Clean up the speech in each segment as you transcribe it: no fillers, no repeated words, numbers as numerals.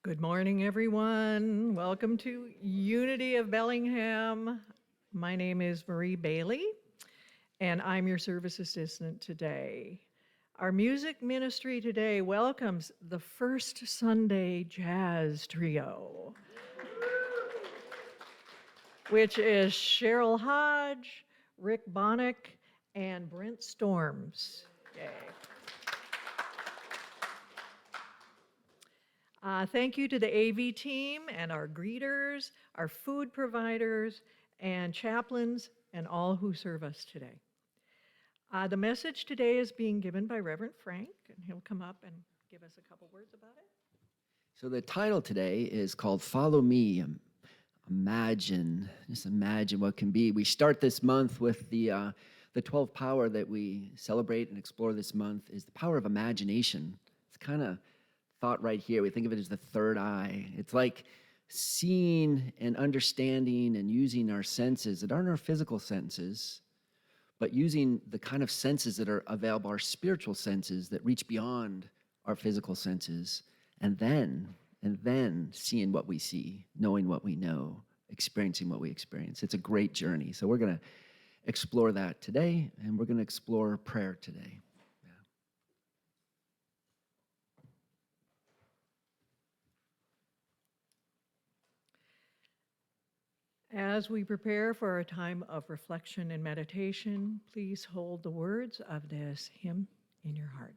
Good morning, everyone. Welcome to Unity of Bellingham. My name is Marie Bailey, and I'm your service assistant today. Our music ministry today welcomes the First Sunday Jazz Trio, which is Cheryl Hodge, Rick Baunack, and Brent Storms. Yay. Thank you to the AV team and our greeters, our food providers, and chaplains, and all who serve us today. The message today is being given by Reverend Frank, and he'll come up and give us a couple words about it. So the title today is called Follow Me. Just imagine what can be. We start this month with the 12th power that we celebrate and explore this month is the power of imagination. It's kind of thought right here. We think of it as the third eye. It's like seeing and understanding and using our senses that aren't our physical senses, but using the kind of senses that are available, our spiritual senses that reach beyond our physical senses, and then seeing what we see, knowing what we know, experiencing what we experience. It's a great journey. So we're going to explore that today, and we're going to explore prayer today. As we prepare for a time of reflection and meditation, please hold the words of this hymn in your heart.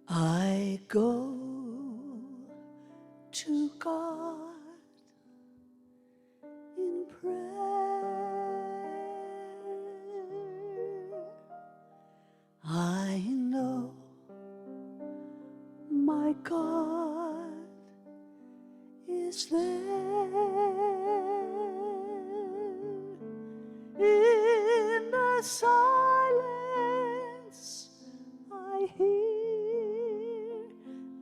I go to God in prayer. I know my God is there in the silence. I hear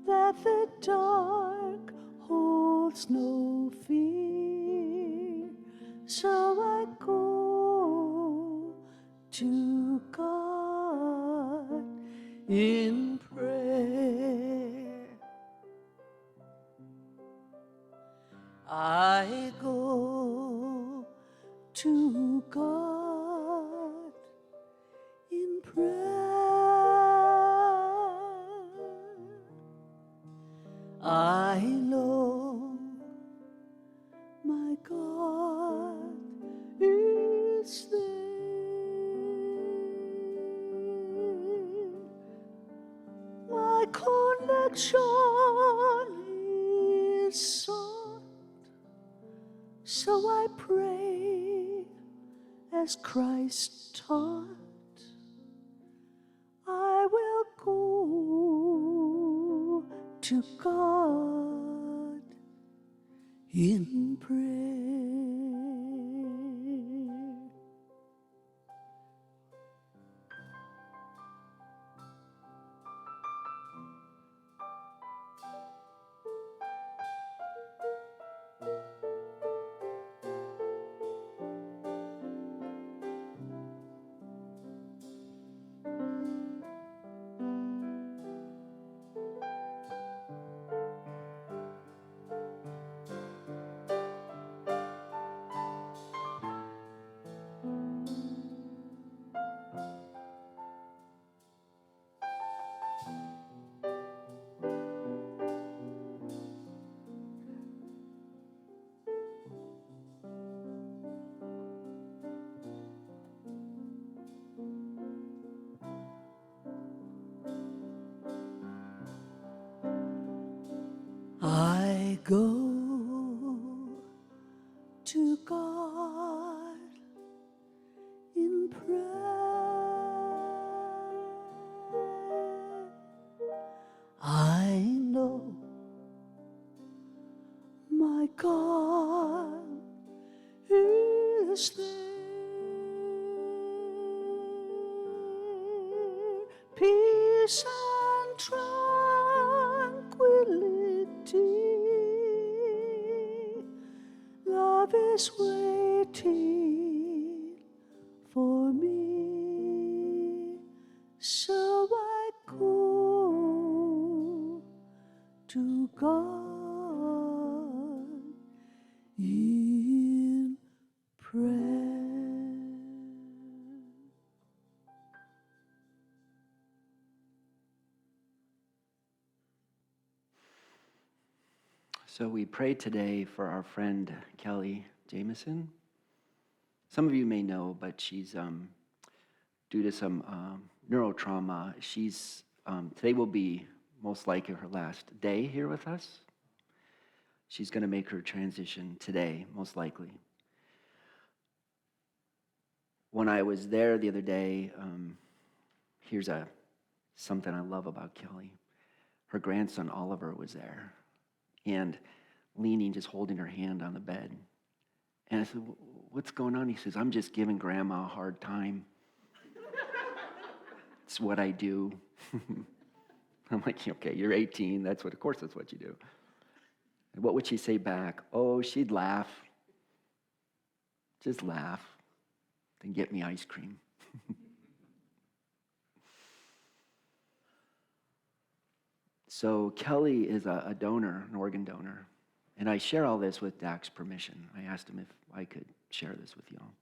that the dark holds no fear, so I go to God in prayer. I go to God in prayer. I know my God is there. My connection is sought, so I pray as Christ taught. I will go to God in prayer. I go to God in prayer. I know my God is there. Peace and tranquility love is waiting for me, so I go to God in prayer. So we pray today for our friend Kelly Jamison. Some of you may know, but she's due to some neurotrauma. She's today will be most likely her last day here with us. She's going to make her transition today, most likely. When I was there the other day, here's something I love about Kelly. Her grandson Oliver was there, and leaning, just holding her hand on the bed. And I said, "What's going on?" He says, "I'm just giving Grandma a hard time. It's what I do." I'm like, "Okay, you're 18. Of course that's what you do." And what would she say back? Oh, she'd laugh. Just laugh. Then get me ice cream. So Kelly is a donor, an organ donor. And I share all this with Dak's permission. I asked him if I could share this with y'all.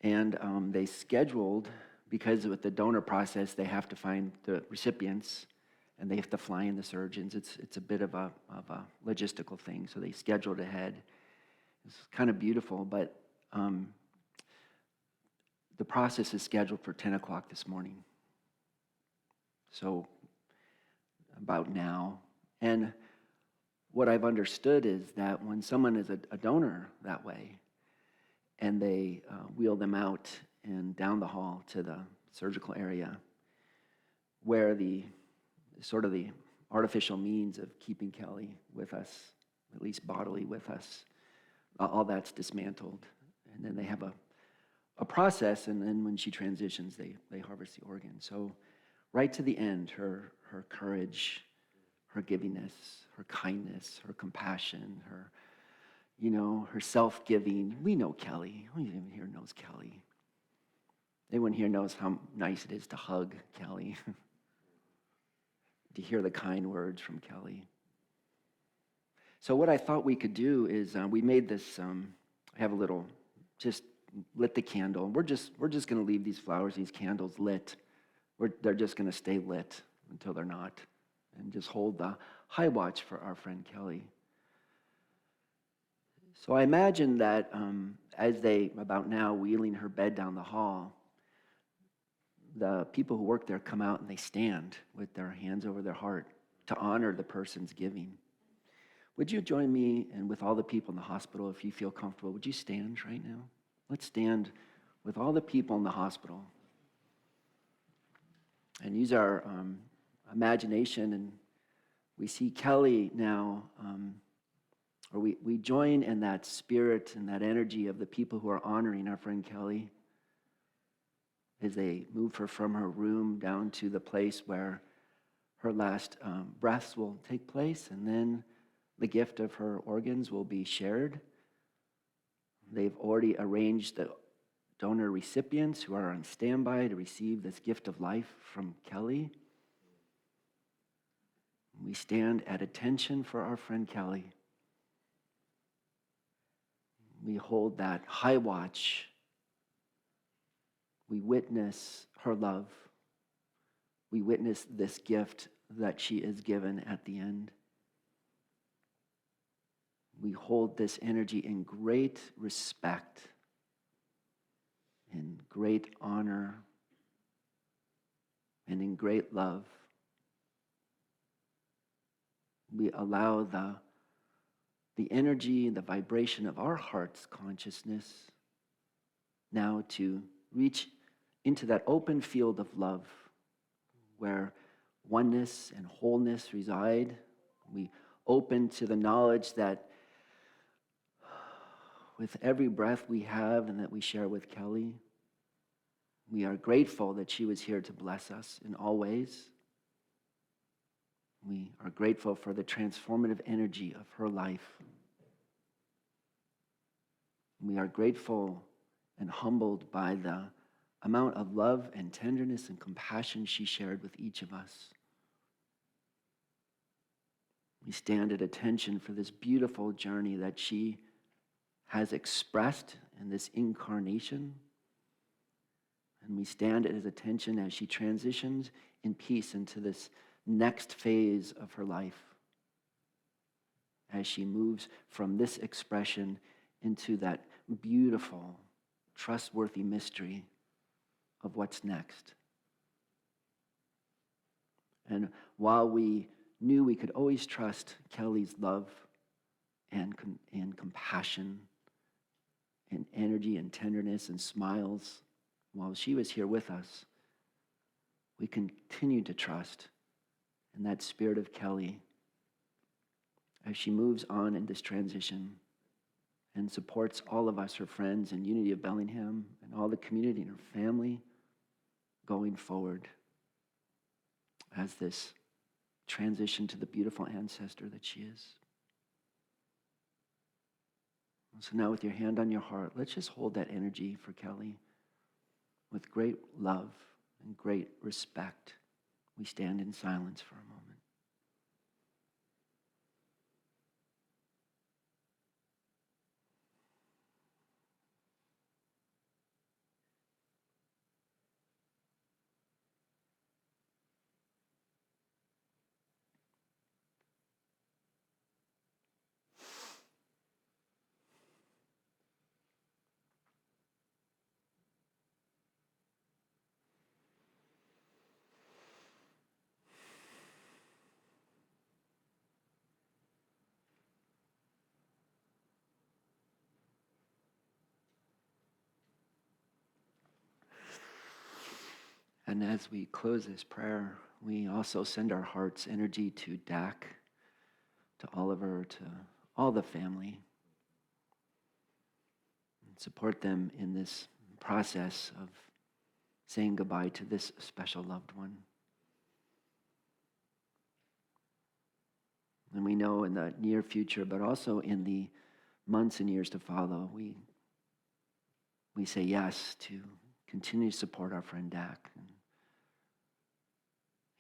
And they scheduled, because with the donor process, they have to find the recipients, and they have to fly in the surgeons. It's a bit of a logistical thing, so they scheduled ahead. It's kind of beautiful, but the process is scheduled for 10 o'clock this morning. So about now. And what I've understood is that when someone is a donor that way, and they wheel them out and down the hall to the surgical area, where the sort of the artificial means of keeping Kelly with us, at least bodily with us, all that's dismantled. And then they have a process, and then when she transitions, they harvest the organ. So right to the end, her courage, her givingness, her kindness, her compassion, her self-giving. We know Kelly. Who even here knows Kelly? Everyone here knows how nice it is to hug Kelly, to hear the kind words from Kelly. So what I thought we could do is we made this. I have a little, just lit the candle. We're just going to leave these flowers, these candles lit. They're just going to stay lit until they're not, and just hold the high watch for our friend Kelly. So I imagine that as they, about now, wheeling her bed down the hall, the people who work there come out and they stand with their hands over their heart to honor the person's giving. Would you join me, and with all the people in the hospital, if you feel comfortable, would you stand right now? Let's stand with all the people in the hospital and use our imagination, and we see Kelly now, or we join in that spirit and that energy of the people who are honoring our friend Kelly as they move her from her room down to the place where her last breaths will take place, and then the gift of her organs will be shared. They've already arranged the donor recipients who are on standby to receive this gift of life from Kelly. We stand at attention for our friend Kelly. We hold that high watch. We witness her love. We witness this gift that she is given at the end. We hold this energy in great respect, in great honor, and in great love. We allow the energy and the vibration of our heart's consciousness now to reach into that open field of love where oneness and wholeness reside. We open to the knowledge that with every breath we have and that we share with Kelly, we are grateful that she was here to bless us in all ways. We are grateful for the transformative energy of her life. We are grateful and humbled by the amount of love and tenderness and compassion she shared with each of us. We stand at attention for this beautiful journey that she has expressed in this incarnation. And we stand at his attention as she transitions in peace into this next phase of her life, as she moves from this expression into that beautiful, trustworthy mystery of what's next. And while we knew we could always trust Kelly's love and compassion and energy and tenderness and smiles while she was here with us, we continued to trust in that spirit of Kelly as she moves on in this transition and supports all of us, her friends and Unity of Bellingham, and all the community and her family going forward as this transition to the beautiful ancestor that she is. So now with your hand on your heart, let's just hold that energy for Kelly with great love and great respect. We stand in silence for a moment. And as we close this prayer, we also send our heart's energy to Dak, to Oliver, to all the family, and support them in this process of saying goodbye to this special loved one. And we know in the near future, but also in the months and years to follow, we say yes to continue to support our friend Dak, and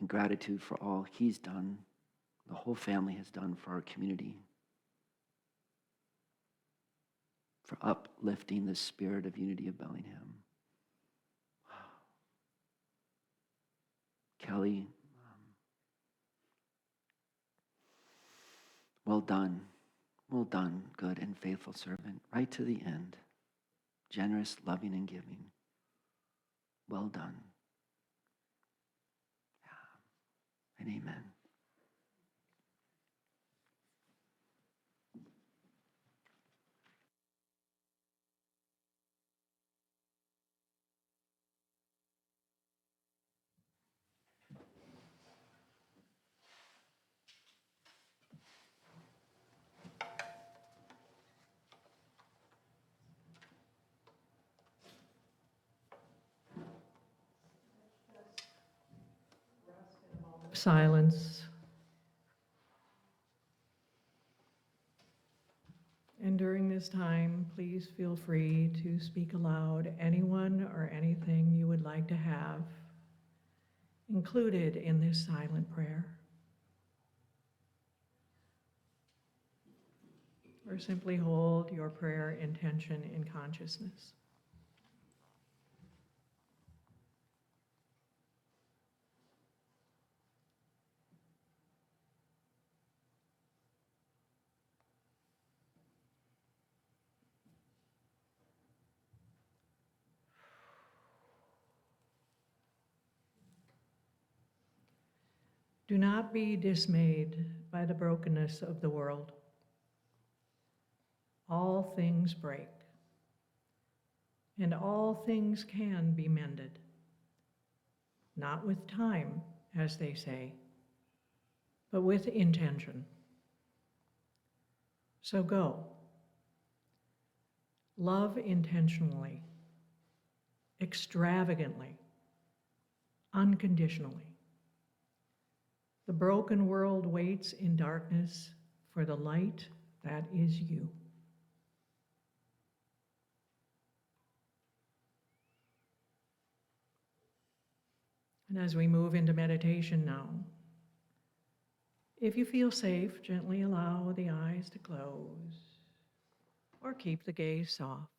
in gratitude for all he's done, the whole family has done for our community, for uplifting the spirit of Unity of Bellingham. Kelly, well done, good and faithful servant, right to the end, generous, loving, and giving. Well done. And amen. Silence. And during this time, please feel free to speak aloud anyone or anything you would like to have included in this silent prayer. Or simply hold your prayer intention in consciousness. Do not be dismayed by the brokenness of the world. All things break, and all things can be mended. Not with time, as they say, but with intention. So go. Love intentionally, extravagantly, unconditionally. The broken world waits in darkness for the light that is you. And as we move into meditation now, if you feel safe, gently allow the eyes to close or keep the gaze soft.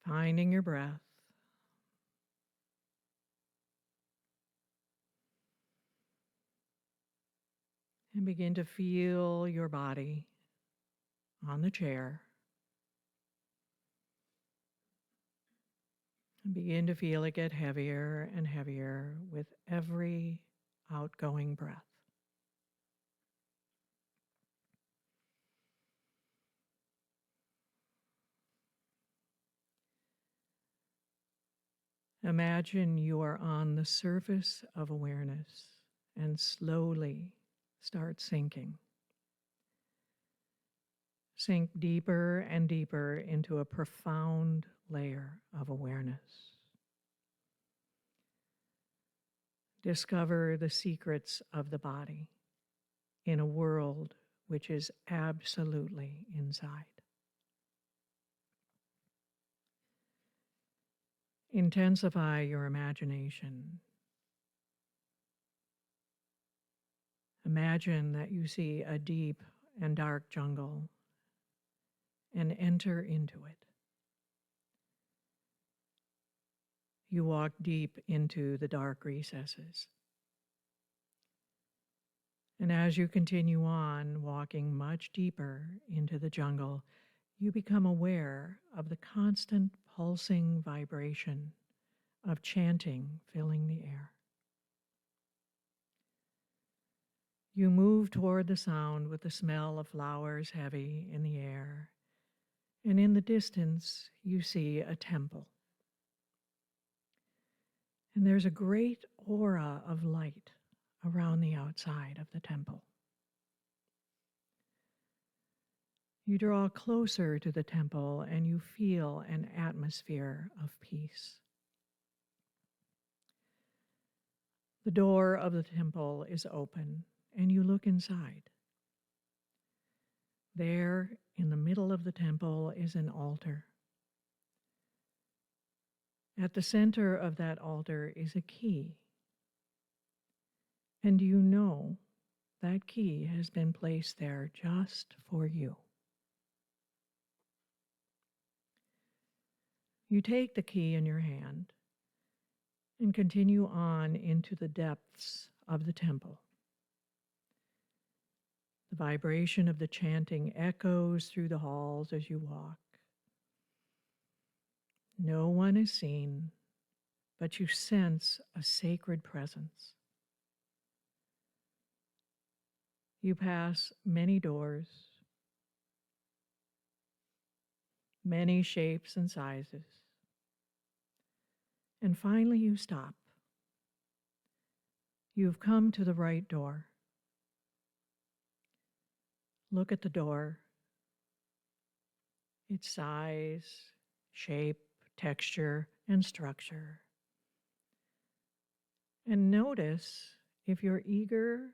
Finding your breath. And begin to feel your body on the chair. And begin to feel it get heavier and heavier with every outgoing breath. Imagine you are on the surface of awareness and slowly start sinking. Sink deeper and deeper into a profound layer of awareness. Discover the secrets of the body in a world which is absolutely inside. Intensify your imagination. Imagine that you see a deep and dark jungle and enter into it. You walk deep into the dark recesses. And as you continue on, walking much deeper into the jungle, you become aware of the constant pulsing vibration of chanting filling the air. You move toward the sound with the smell of flowers heavy in the air, and in the distance you see a temple. And there's a great aura of light around the outside of the temple. You draw closer to the temple and you feel an atmosphere of peace. The door of the temple is open and you look inside. There, in the middle of the temple, is an altar. At the center of that altar is a key. And you know that key has been placed there just for you. You take the key in your hand and continue on into the depths of the temple. The vibration of the chanting echoes through the halls as you walk. No one is seen, but you sense a sacred presence. You pass many doors, many shapes and sizes, and finally you stop. You've come to the right door. Look at the door, its size, shape, texture, and structure. And notice if you're eager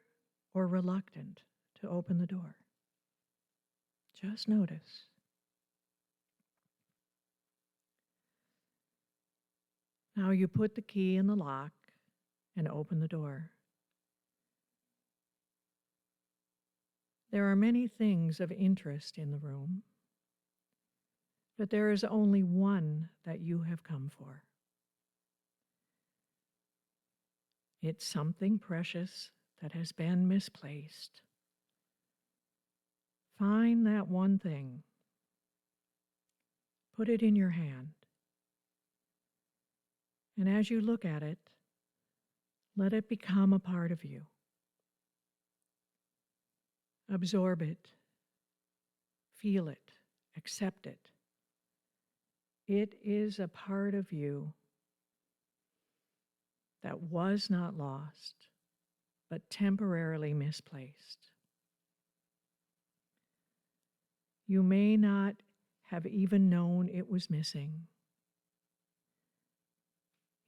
or reluctant to open the door. Just notice. Now you put the key in the lock and open the door. There are many things of interest in the room, but there is only one that you have come for. It's something precious that has been misplaced. Find that one thing. Put it in your hand. And as you look at it, let it become a part of you. Absorb it. Feel it. Accept it. It is a part of you that was not lost, but temporarily misplaced. You may not have even known it was missing.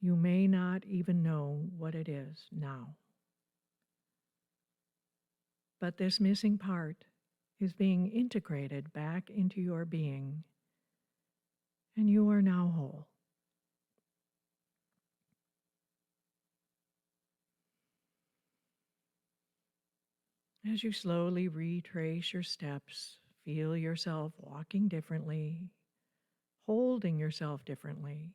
You may not even know what it is now. But this missing part is being integrated back into your being and you are now whole. As you slowly retrace your steps, feel yourself walking differently, holding yourself differently.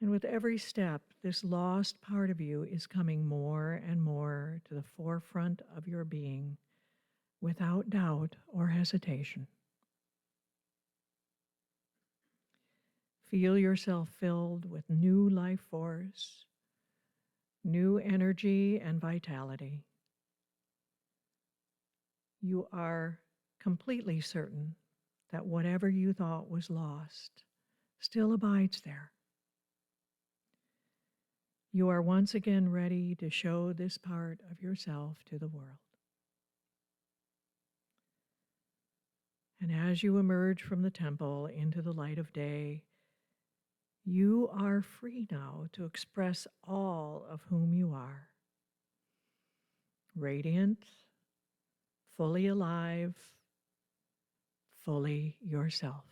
And with every step, this lost part of you is coming more and more to the forefront of your being without doubt or hesitation. Feel yourself filled with new life force, new energy and vitality. You are completely certain that whatever you thought was lost still abides there. You are once again ready to show this part of yourself to the world. And as you emerge from the temple into the light of day, you are free now to express all of whom you are. Radiant, fully alive, fully yourself.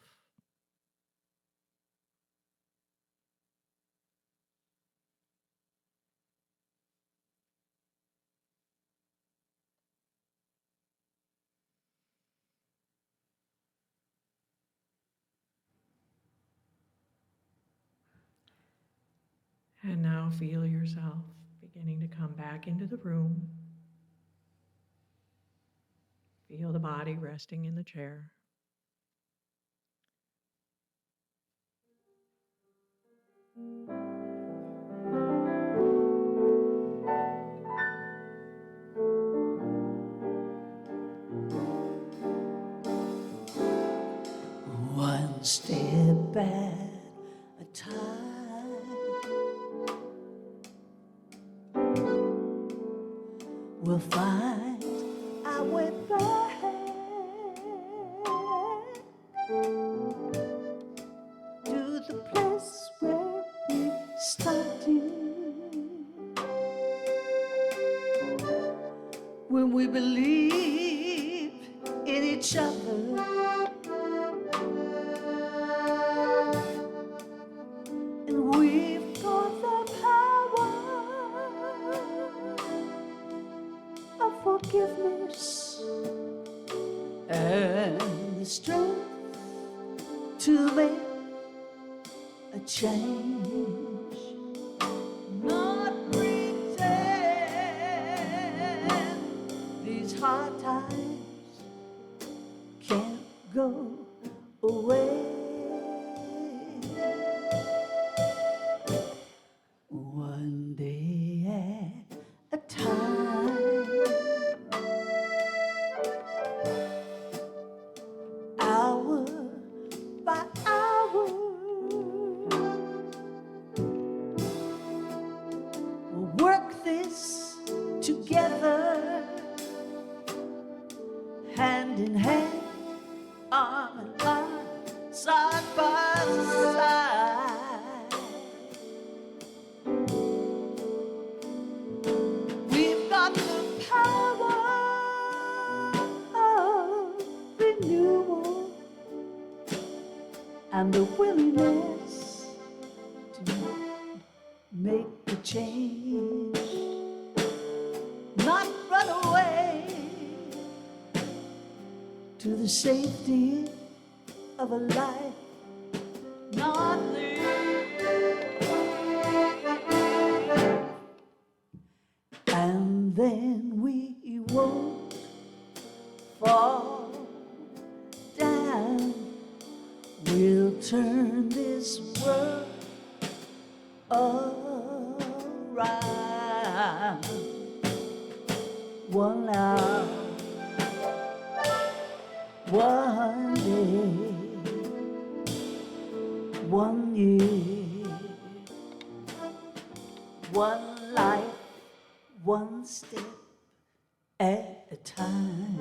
And now feel yourself beginning to come back into the room. Feel the body resting in the chair. One step at a time, we'll find our way back to the place where we started, when we believed in each other. And we've got the power of forgiveness and the strength to make a change. Not pretend these hard times can't go away. One day at a time, hour by hour, we'll work this together, hand in hand, arm in arm, side by side. We've got the power of renewal and the willingness to make a change, not run away to the safety of a life not lived. And then we won't fall down. We'll turn this world around. One hour, one day, one year, one life, one step at a time.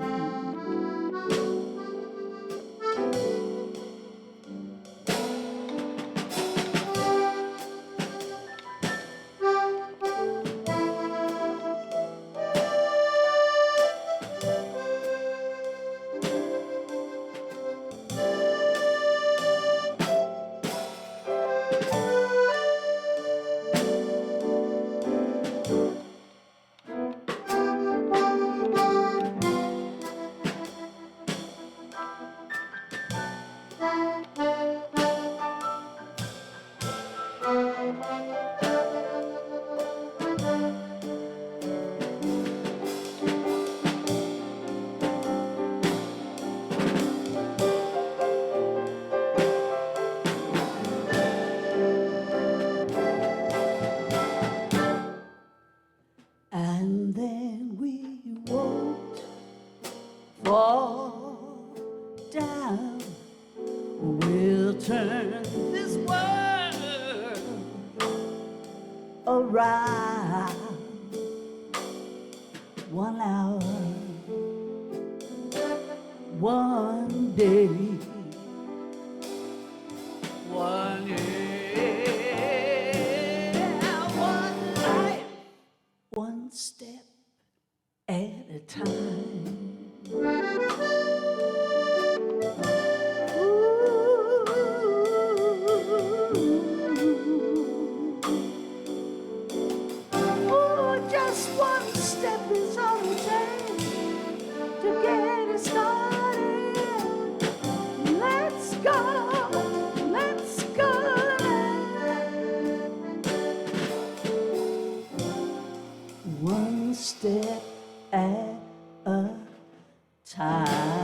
fall down. We'll turn this world around. 1 hour, 1 day, 1 year, 1 life, 1 step at a time. Ooh, just 1 step is all it takes to get it started. Let's go, let's go. 1 step at a time.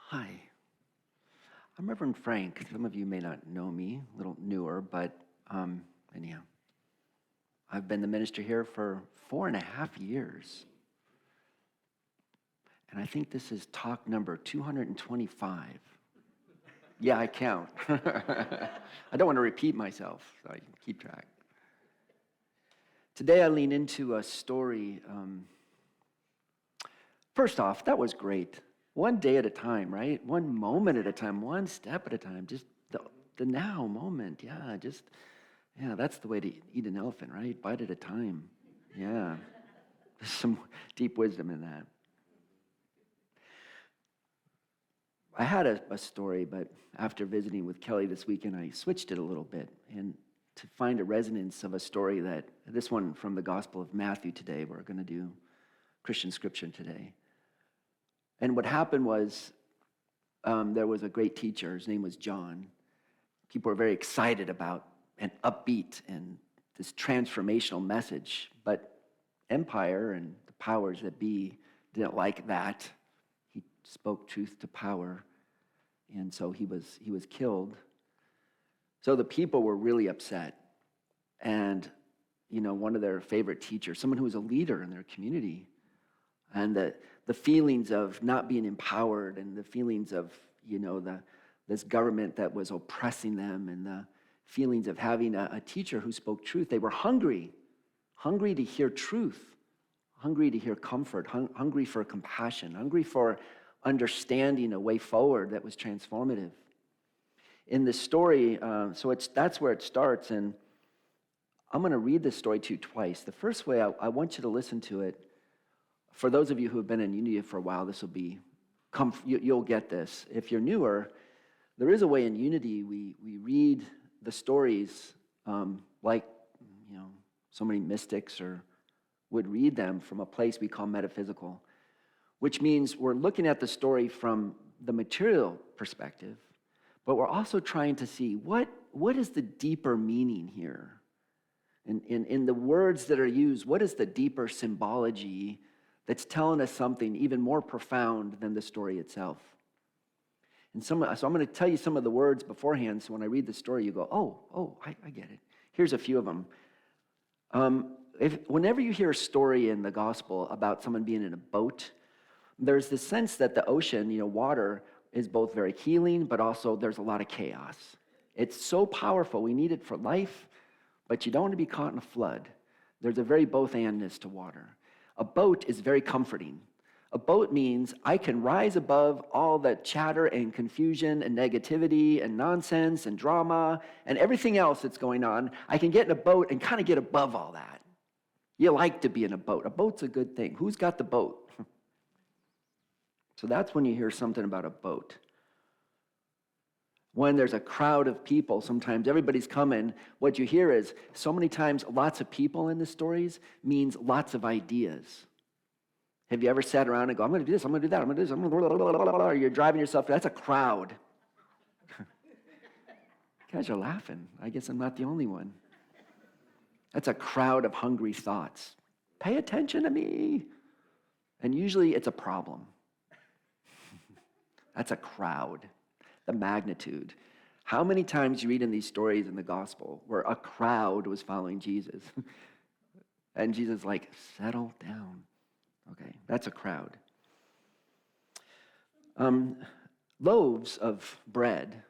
Hi, I'm Reverend Frank. Some of you may not know me, a little newer, but anyhow, I've been the minister here for 4.5 years. And I think this is talk number 225. Yeah, I count. I don't want to repeat myself, so I can keep track. Today I lean into a story. First off, that was great. 1 day at a time, right? 1 moment at a time, 1 step at a time. Just the now moment. Yeah, that's the way to eat an elephant, right? Bite at a time. Yeah, there's some deep wisdom in that. I had a story, but after visiting with Kelly this weekend, I switched it a little bit and to find a resonance of a story this one from the Gospel of Matthew today. We're going to do Christian scripture today. And what happened was there was a great teacher. His name was John. People were very excited about and upbeat and this transformational message. But empire and the powers that be didn't like that. He spoke truth to power, and so he was killed. So the people were really upset. And, one of their favorite teachers, someone who was a leader in their community, and the feelings of not being empowered and the feelings of, this government that was oppressing them and the feelings of having a teacher who spoke truth. They were hungry to hear truth, hungry to hear comfort, hungry for compassion, hungry for understanding a way forward that was transformative. In the story, that's where it starts, and I'm going to read this story to you twice. The first way, I want you to listen to it. For those of you who have been in Unity for a while, this will be, you'll get this. If you're newer, there is a way in Unity we read the stories like, so many mystics would read them from a place we call metaphysical, which means we're looking at the story from the material perspective, but we're also trying to see what is the deeper meaning here. In the words that are used, what is the deeper symbology that's telling us something even more profound than the story itself? And so I'm going to tell you some of the words beforehand, so when I read the story, you go, I get it. Here's a few of them. Whenever you hear a story in the gospel about someone being in a boat, there's this sense that the ocean, water, is both very healing, but also there's a lot of chaos. It's so powerful. We need it for life, but you don't want to be caught in a flood. There's a very both-andness to water. A boat is very comforting. A boat means I can rise above all the chatter and confusion and negativity and nonsense and drama and everything else that's going on. I can get in a boat and kind of get above all that. You like to be in a boat. A boat's a good thing. Who's got the boat? So that's when you hear something about a boat. When there's a crowd of people, sometimes everybody's coming, what you hear is, so many times, lots of people in the stories means lots of ideas. Have you ever sat around and go, I'm going to do this, I'm going to do that, I'm going to do this, I'm going to blah, blah, blah, blah, blah, or you're driving yourself, that's a crowd. guys are laughing. I guess I'm not the only one. That's a crowd of hungry thoughts. Pay attention to me. And usually it's a problem. That's a crowd, the magnitude. How many times you read in these stories in the gospel where a crowd was following Jesus? And Jesus like, settle down. Okay, that's a crowd. Loaves of bread.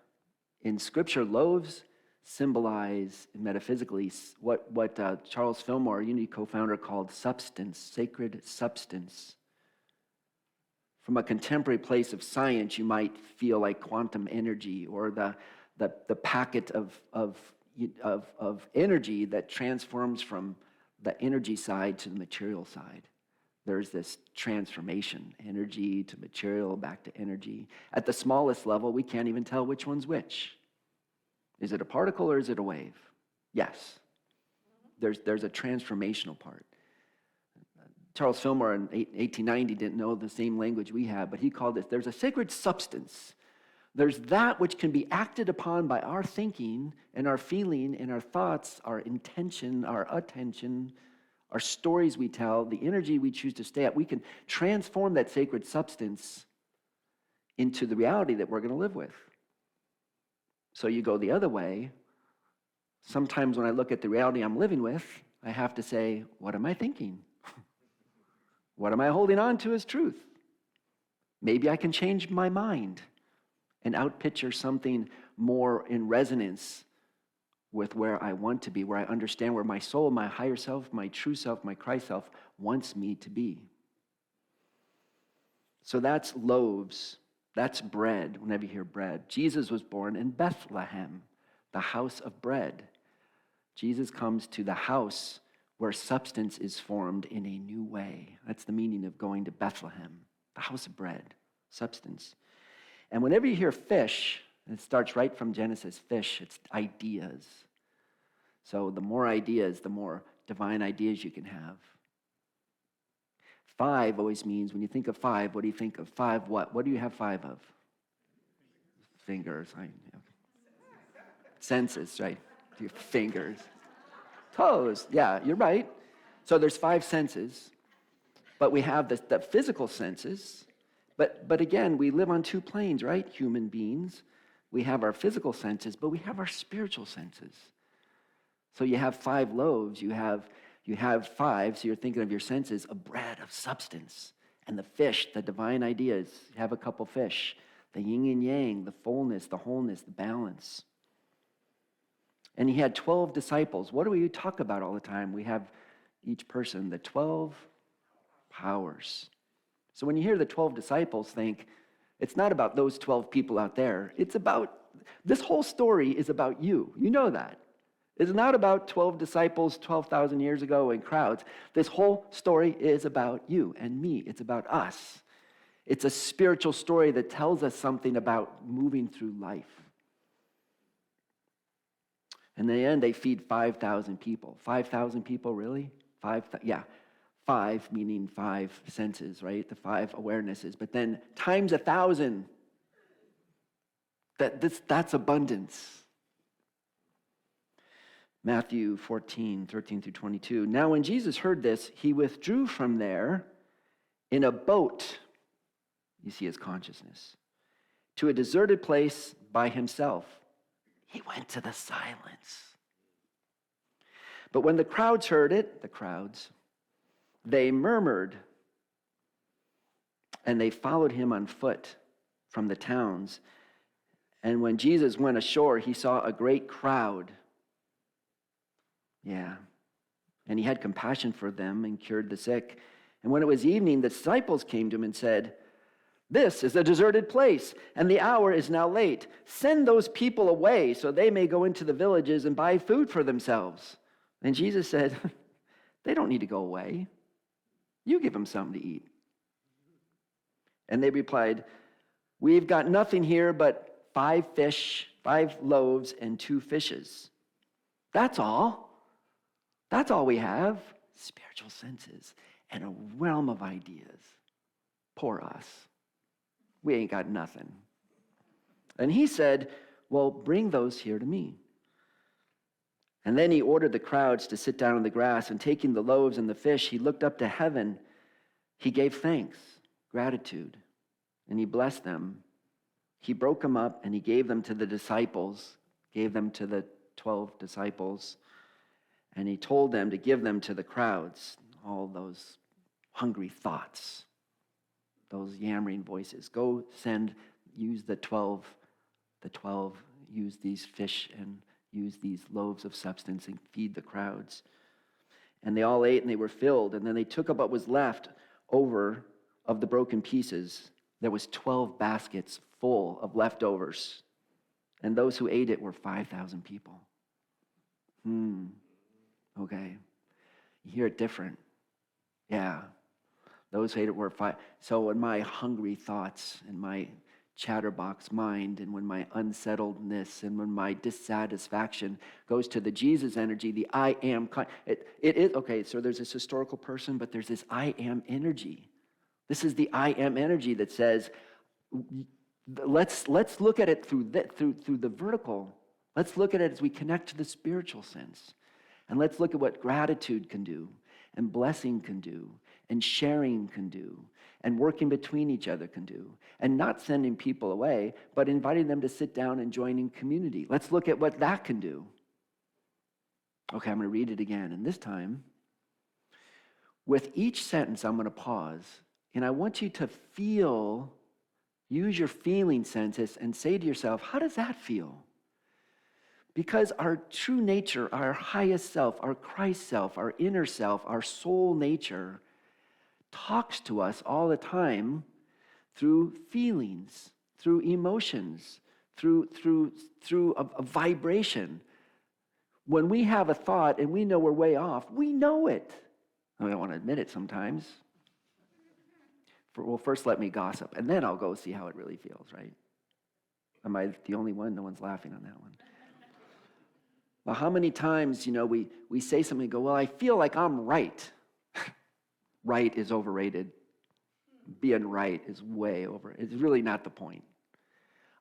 In Scripture, loaves symbolize metaphysically what Charles Fillmore, Unity co-founder, called substance, sacred substance. From a contemporary place of science, you might feel like quantum energy or the packet of energy that transforms from the energy side to the material side. There's this transformation, energy to material, back to energy. At the smallest level, we can't even tell which one's which. Is it a particle or is it a wave? Yes. There's a transformational part. Charles Fillmore in 1890 didn't know the same language we have, but he called this, there's a sacred substance. There's that which can be acted upon by our thinking and our feeling and our thoughts, our intention, our attention, our stories we tell, the energy we choose to stay at. We can transform that sacred substance into the reality that we're going to live with. So you go the other way. Sometimes when I look at the reality I'm living with, I have to say, what am I thinking? What am I holding on to as truth? Maybe I can change my mind and outpicture something more in resonance with where I want to be, where I understand where my soul, my higher self, my true self, my Christ self wants me to be. So that's loaves. That's bread, whenever you hear bread. Jesus was born in Bethlehem, the house of bread. Jesus comes to the house where substance is formed in a new way. That's the meaning of going to Bethlehem, the house of bread, substance. And whenever you hear fish, it starts right from Genesis, fish, it's ideas. So the more ideas, the more divine ideas you can have. 5 always means, when you think of 5, what do you think of? 5 what? What do you have 5 of? Fingers. Senses, right? Your fingers. Toes. Yeah, you're right. So there's 5 senses, but we have the physical senses. But again, we live on 2 planes, right? Human beings. We have our physical senses, but we have our spiritual senses. So you have 5 loaves, you have 5, so you're thinking of your senses, of bread, of substance. And the fish, the divine ideas, you have a couple fish. The yin and yang, the fullness, the wholeness, the balance. And he had 12 disciples. What do we talk about all the time? We have each person, the 12 powers. So when you hear the 12 disciples, think, it's not about those 12 people out there. It's about, this whole story is about you. You know that. It's not about 12 disciples 12,000 years ago in crowds. This whole story is about you and me. It's about us. It's a spiritual story that tells us something about moving through life. In the end, they feed 5,000 people. 5,000 people, really? 5 meaning 5 senses, right? The 5 awarenesses. But then times 1,000. That's abundance. Matthew 14:13-22. Now when Jesus heard this, he withdrew from there in a boat, you see his consciousness, to a deserted place by himself. He went to the silence. But when the crowds heard it, they murmured, and they followed him on foot from the towns. And when Jesus went ashore, he saw a great crowd. Yeah. And he had compassion for them and cured the sick. And when it was evening, the disciples came to him and said, "This is a deserted place, and the hour is now late. Send those people away so they may go into the villages and buy food for themselves." And Jesus said, "They don't need to go away. You give them something to eat." And they replied, "We've got nothing here but 5 fish, 5 loaves, and 2 fishes. That's all. That's all we have." Spiritual senses and a realm of ideas. Poor us. We ain't got nothing. And he said, well, bring those here to me. And then he ordered the crowds to sit down on the grass, and taking the loaves and the fish, he looked up to heaven. He gave thanks, gratitude, and he blessed them. He broke them up, and he gave them to the disciples, gave them to the 12 disciples, and he told them to give them to the crowds, all those hungry thoughts, those yammering voices. Go use the 12, use these fish and use these loaves of substance and feed the crowds. And they all ate and they were filled. And then they took up what was left over of the broken pieces. There was 12 baskets full of leftovers. And those who ate it were 5,000 people. Okay. You hear it different. Yeah. Those who ate it were 5. So when my hungry thoughts and my chatterbox mind, and when my unsettledness and when my dissatisfaction goes to the Jesus energy, the I am, it is, okay, so there's this historical person, but there's this I am energy. This is the I am energy that says, let's look at it through the vertical. Let's look at it as we connect to the spiritual sense. And let's look at what gratitude can do, and blessing can do, and sharing can do, and working between each other can do, and not sending people away, but inviting them to sit down and join in community. Let's look at what that can do. Okay, I'm going to read it again, and this time, with each sentence, I'm going to pause, and I want you to use your feeling senses and say to yourself, how does that feel? Because our true nature, our highest self, our Christ self, our inner self, our soul nature talks to us all the time through feelings, through emotions, through a vibration. When we have a thought and we know we're way off, we know it. I don't want to admit it sometimes. Well, first let me gossip, and then I'll go see how it really feels, right? Am I the only one? No one's laughing on that one. Well, how many times, we say something and go, well, I feel like I'm right. Right is overrated. Being right is way over. It's really not the point.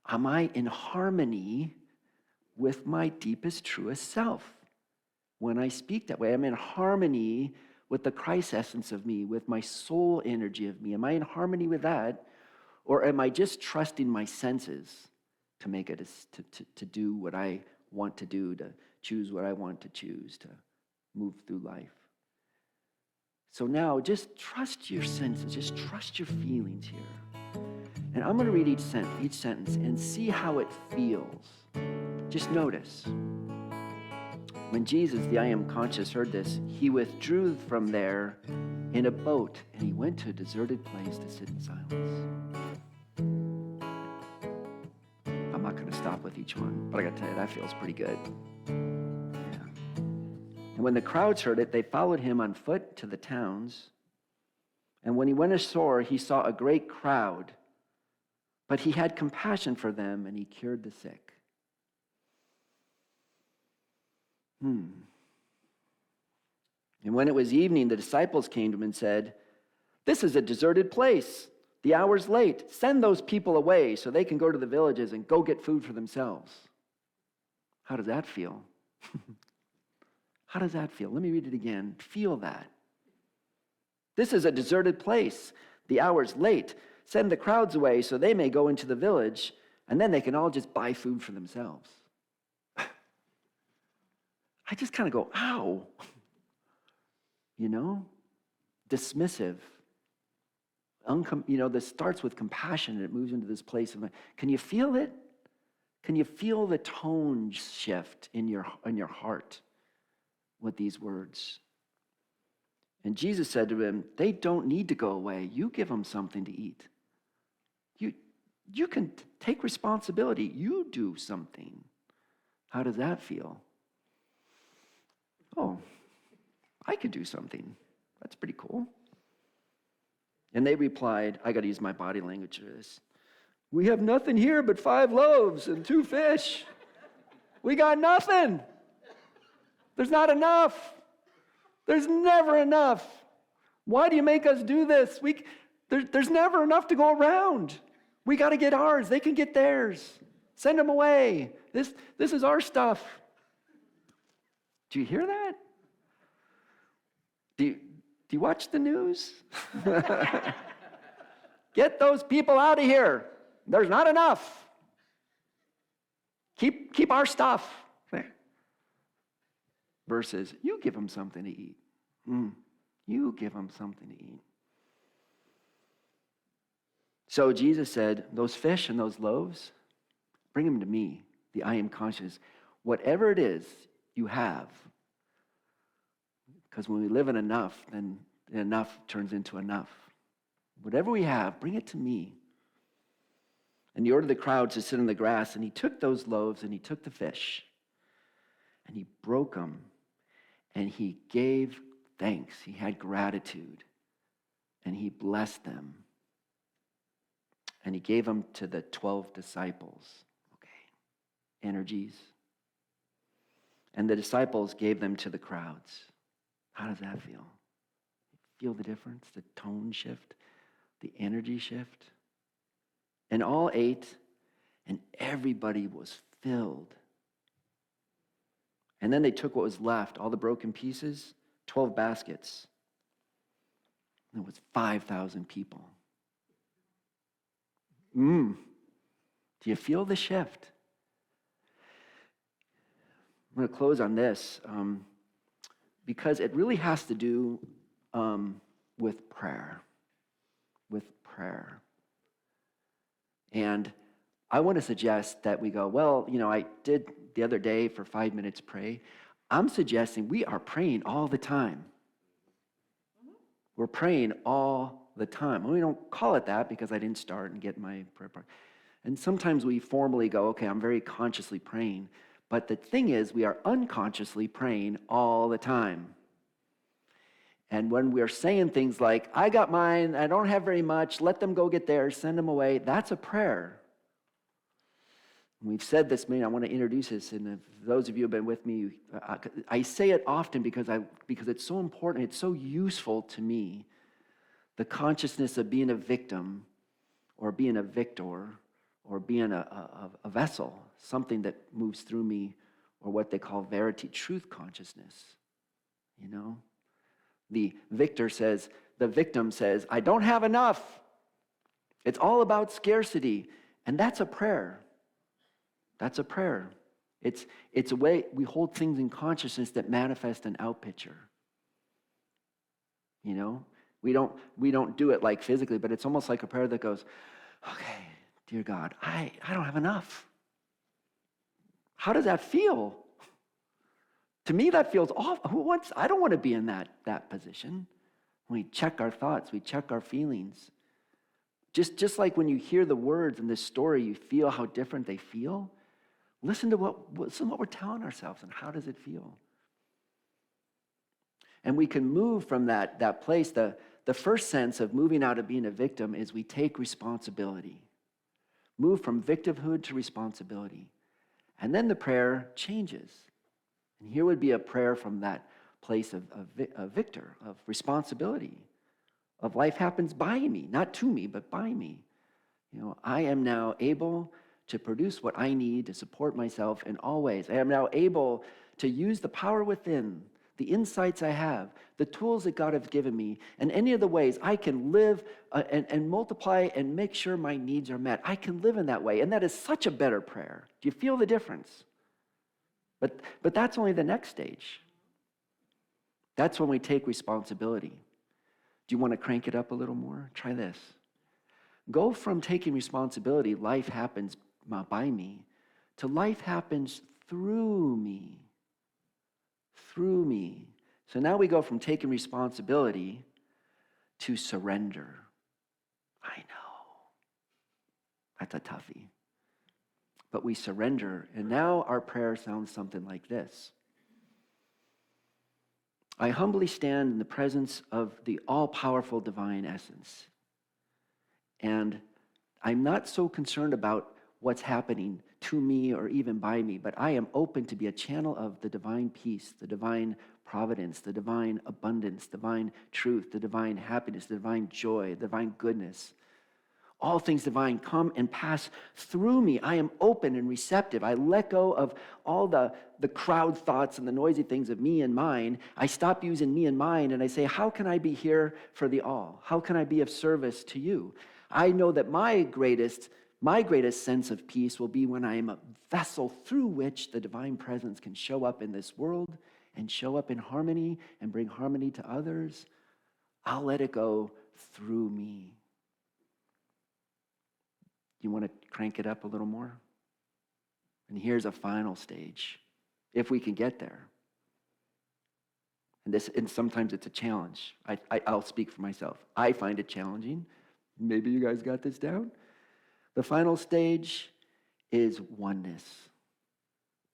Am I in harmony with my deepest, truest self? When I speak that way, I'm in harmony with the Christ essence of me, with my soul energy of me. Am I in harmony with that? Or am I just trusting my senses to make it, to do what I want to do, to choose what I want to choose, to move through life? So now, just trust your senses, just trust your feelings here. And I'm going to read each sentence and see how it feels. Just notice. When Jesus, the I am conscious, heard this, he withdrew from there in a boat, and he went to a deserted place to sit in silence. I'm not going to stop with each one, but I got to tell you, that feels pretty good. And when the crowds heard it, they followed him on foot to the towns. And when he went ashore, he saw a great crowd, but he had compassion for them, and he cured the sick. And when it was evening, the disciples came to him and said, "This is a deserted place. The hour's late. Send those people away so they can go to the villages and go get food for themselves." How does that feel? How does that feel? Let me read it again. Feel that. This is a deserted place. The hour's late. Send the crowds away so they may go into the village, and then they can all just buy food for themselves. I just kind of go, ow. Dismissive. This starts with compassion and it moves into this place of, can you feel it? Can you feel the tone shift in your heart with these words? And Jesus said to him, they don't need to go away. You give them something to eat. You can take responsibility. You do something. How does that feel? Oh, I could do something. That's pretty cool. And they replied, I got to use my body language for this. We have nothing here but 5 loaves and 2 fish. We got nothing. There's not enough. There's never enough. Why do you make us do this? There's never enough to go around. We got to get ours. They can get theirs. Send them away. This is our stuff. Do you hear that? Do you watch the news? Get those people out of here. There's not enough. Keep our stuff. Versus, you give them something to eat. You give them something to eat. So Jesus said, those fish and those loaves, bring them to me, the I am conscious. Whatever it is you have, because when we live in enough, then enough turns into enough. Whatever we have, bring it to me. And he ordered the crowd to sit on the grass, and he took those loaves and he took the fish, and he broke them, and he gave thanks. He had gratitude, and he blessed them. And he gave them to the 12 disciples. Okay, energies. And the disciples gave them to the crowds. How does that feel? Feel the difference? The tone shift? The energy shift? And all ate, and everybody was filled. And then they took what was left, all the broken pieces, 12 baskets. And it was 5,000 people. Do you feel the shift? I'm going to close on this because it really has to do with prayer. With prayer. And I want to suggest that we go, well, I did the other day for 5 minutes pray. I'm suggesting we are praying all the time. We're praying all the time. We don't call it that because I didn't start and get my prayer part. And sometimes we formally go, okay, I'm very consciously praying. But the thing is, we are unconsciously praying all the time. And when we're saying things like, I got mine, I don't have very much, let them go get theirs, send them away, that's a prayer. We've said this, I want to introduce this, and if those of you who have been with me, I say it often because it's so important, it's so useful to me, the consciousness of being a victim, or being a victor, or being a vessel, something that moves through me, or what they call verity, truth consciousness, The victim says, I don't have enough. It's all about scarcity. And that's a prayer. That's a prayer. It's a way we hold things in consciousness that manifest an out picture. We don't do it like physically, but it's almost like a prayer that goes, okay, dear God, I don't have enough. How does that feel? To me, that feels awful. I don't want to be in that position. We check our thoughts, we check our feelings. Just like when you hear the words in this story, you feel how different they feel. Listen to what we're telling ourselves, and how does it feel? And we can move from that place. The first sense of moving out of being a victim is we take responsibility. Move from victimhood to responsibility. And then the prayer changes. And here would be a prayer from that place of victor, of responsibility, of life happens by me, not to me, but by me. I am now able to produce what I need to support myself in all ways. I am now able to use the power within, the insights I have, the tools that God has given me, and any of the ways I can live and multiply and make sure my needs are met. I can live in that way, and that is such a better prayer. Do you feel the difference? But that's only the next stage. That's when we take responsibility. Do you want to crank it up a little more? Try this. Go from taking responsibility, life happens by me, to life happens through me. Through me. So now we go from taking responsibility to surrender. I know. That's a toughie. But we surrender, and now our prayer sounds something like this. I humbly stand in the presence of the all-powerful divine essence. And I'm not so concerned about what's happening to me or even by me, but I am open to be a channel of the divine peace, the divine providence, the divine abundance, divine truth, the divine happiness, the divine joy, the divine goodness. All things divine come and pass through me. I am open and receptive. I let go of all the crowd thoughts and the noisy things of me and mine. I stop using me and mine, and I say, how can I be here for the all? How can I be of service to you? I know that my greatest sense of peace will be when I am a vessel through which the divine presence can show up in this world and show up in harmony and bring harmony to others. I'll let it go through me. You want to crank it up a little more? And here's a final stage, if we can get there. And sometimes it's a challenge. I'll speak for myself. I find it challenging. Maybe you guys got this down. The final stage is oneness,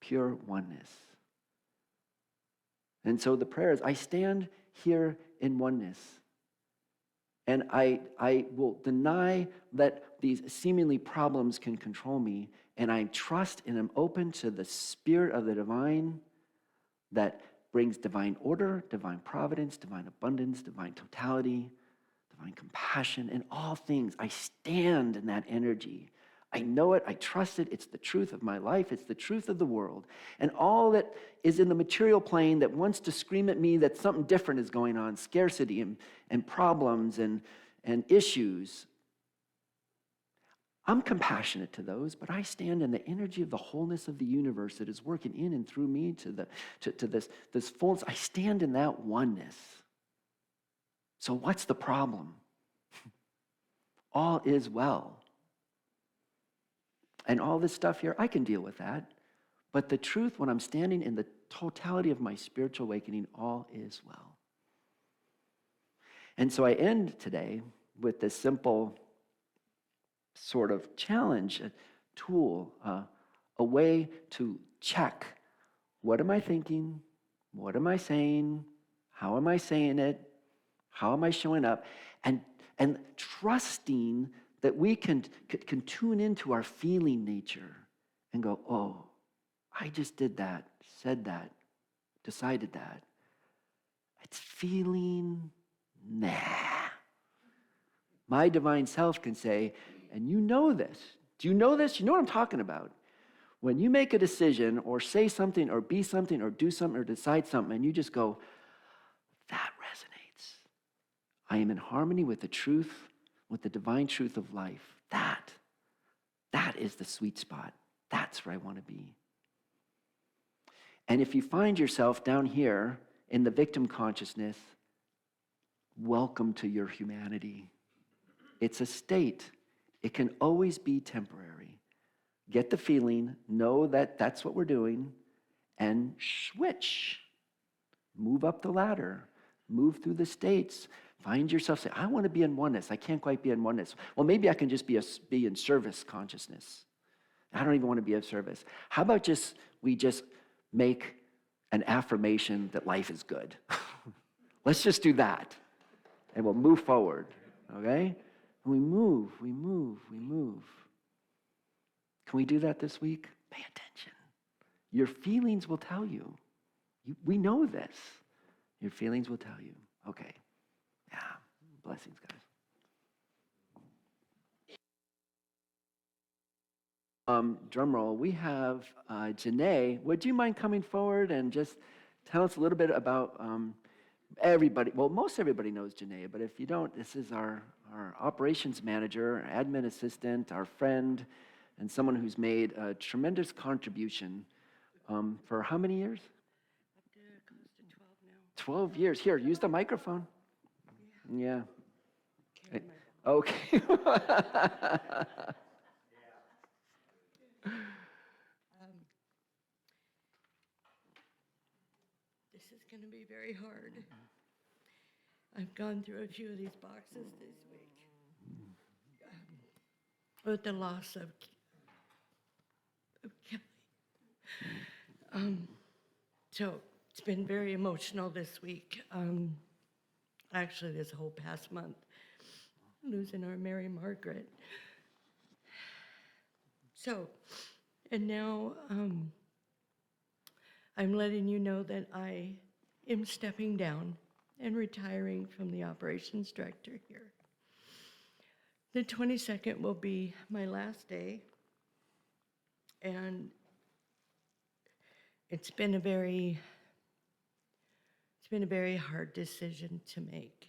pure oneness. And so the prayer is, I stand here in oneness. And I will deny that these seemingly problems can control me, and I trust and am open to the Spirit of the divine that brings divine order, divine providence, divine abundance, divine totality, divine compassion, and all things. I stand in that energy. I know it, I trust it, it's the truth of my life, it's the truth of the world. And all that is in the material plane that wants to scream at me that something different is going on, scarcity and problems and issues, I'm compassionate to those, but I stand in the energy of the wholeness of the universe that is working in and through me to this fullness. I stand in that oneness. So what's the problem? All is well. And all this stuff here, I can deal with that. But the truth, when I'm standing in the totality of my spiritual awakening, all is well. And so I end today with this simple sort of challenge, a tool, a way to check, what am I thinking? What am I saying? How am I saying it? How am I showing up? And trusting that we can tune into our feeling nature and go, oh, I just did that, said that, decided that. It's feeling, nah. My divine self can say, and you know this. Do you know this? You know what I'm talking about. When you make a decision or say something or be something or do something or decide something and you just go, that resonates. I am in harmony with the truth, with the divine truth of life. That is the sweet spot. That's where I want to be. And if you find yourself down here in the victim consciousness, welcome to your humanity. It's a state. It can always be temporary. Get the feeling, know that that's what we're doing, and switch. Move up the ladder. Move through the states. Find yourself, say, I want to be in oneness. I can't quite be in oneness. Well, maybe I can just be in service consciousness. I don't even want to be of service. How about we just make an affirmation that life is good? Let's just do that. And we'll move forward, okay? And we move. Can we do that this week? Pay attention. Your feelings will tell you. We know this. Your feelings will tell you. Okay. Yeah. Blessings, guys. Drum roll. We have Janae. Would you mind coming forward and just tell us a little bit about everybody? Well, most everybody knows Janae, but if you don't, this is our operations manager, admin assistant, our friend, and someone who's made a tremendous contribution for how many years? Up to close to 12 now. 12 years. Here, use the microphone. Yeah. Carry my- Okay. This is going to be very hard. I've gone through a few of these boxes this week. With the loss of Kelly. So it's been very emotional this week. Actually, this whole past month, losing our Mary Margaret. So, and now I'm letting you know that I am stepping down and retiring from the operations director here. The 22nd will be my last day, and it's been a very hard decision to make,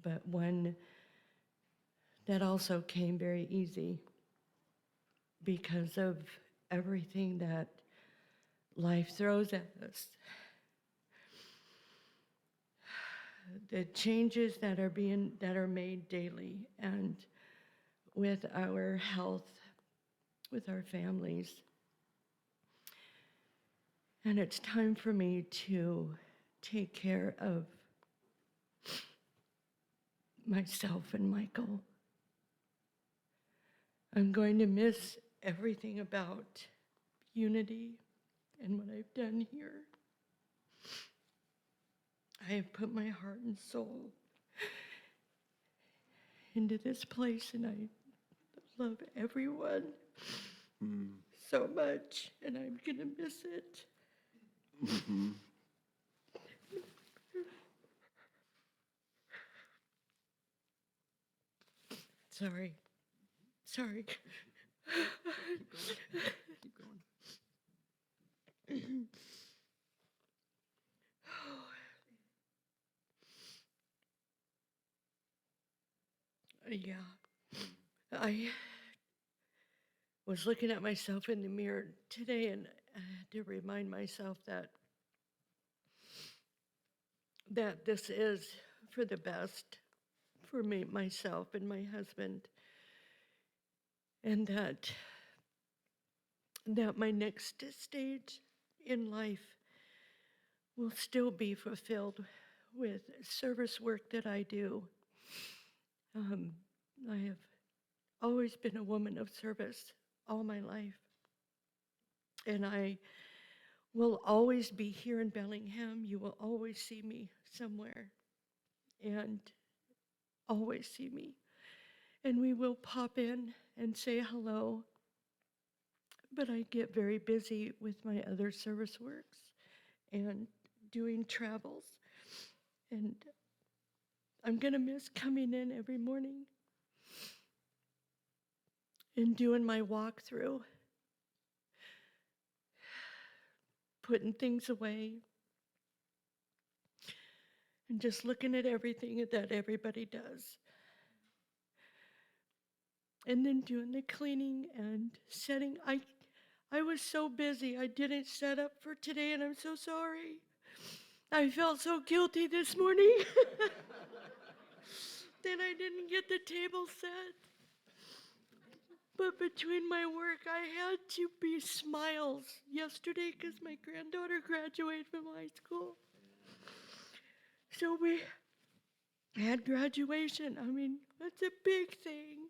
but one that also came very easy because of everything that life throws at us. The changes that are made daily, and with our health, with our families. And it's time for me to take care of myself and Michael. I'm going to miss everything about unity and what I've done here. I have put my heart and soul into this place, and I love everyone so much, and I'm gonna miss it. Sorry. Keep going. Yeah. I was looking at myself in the mirror today, and I had to remind myself that this is for the best for me, myself, and my husband, and that my next stage in life will still be fulfilled with service work that I do. I have always been a woman of service all my life, and I will always be here in Bellingham. You will always see me somewhere, and always see me. And we will pop in and say hello, but I get very busy with my other service works and doing travels, and I'm gonna miss coming in every morning and doing my walkthrough, putting things away, and just looking at everything that everybody does. And then doing the cleaning and setting. I was so busy, I didn't set up for today, and I'm so sorry. I felt so guilty this morning. Then I didn't get the table set. But between my work, I had to be smiles yesterday because my granddaughter graduated from high school. So we had graduation. I mean, that's a big thing.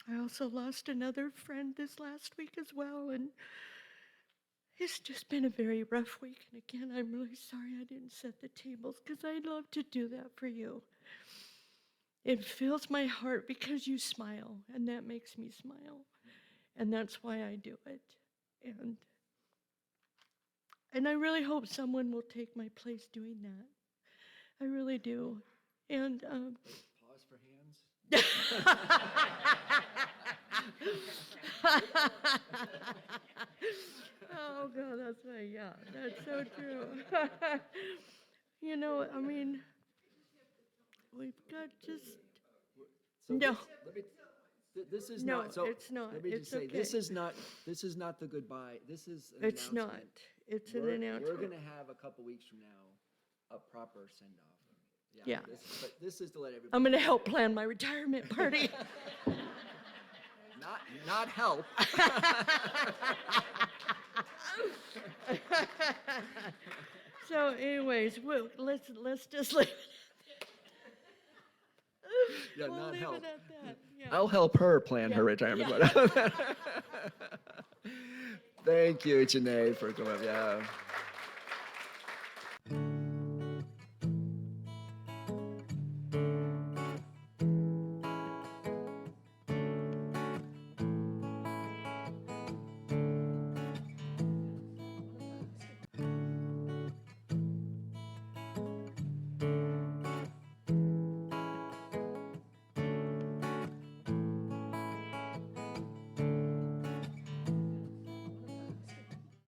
I also lost another friend this last week as well, and it's just been a very rough week. And again, I'm really sorry I didn't set the tables because I'd love to do that for you. It fills my heart because you smile, and that makes me smile. And that's why I do it. And I really hope someone will take my place doing that. I really do. And Pause for hands. Oh God, that's right. Yeah, that's so true. You know, I mean, we've got just So no. This is No, not. So it's not. Let me It's just say, okay. This is not the goodbye. This is an It's not. announcement. It's an We're announcement. going to have a couple weeks from now a proper send off. Yeah. But this is to let everybody. I'm going to help plan my retirement party. Not help. So, anyways, let's just leave it. Yeah, We'll not leave help. it at that. Yeah. I'll help her plan her Yeah, retirement. yeah. Thank you, Janae, for coming up. Yeah.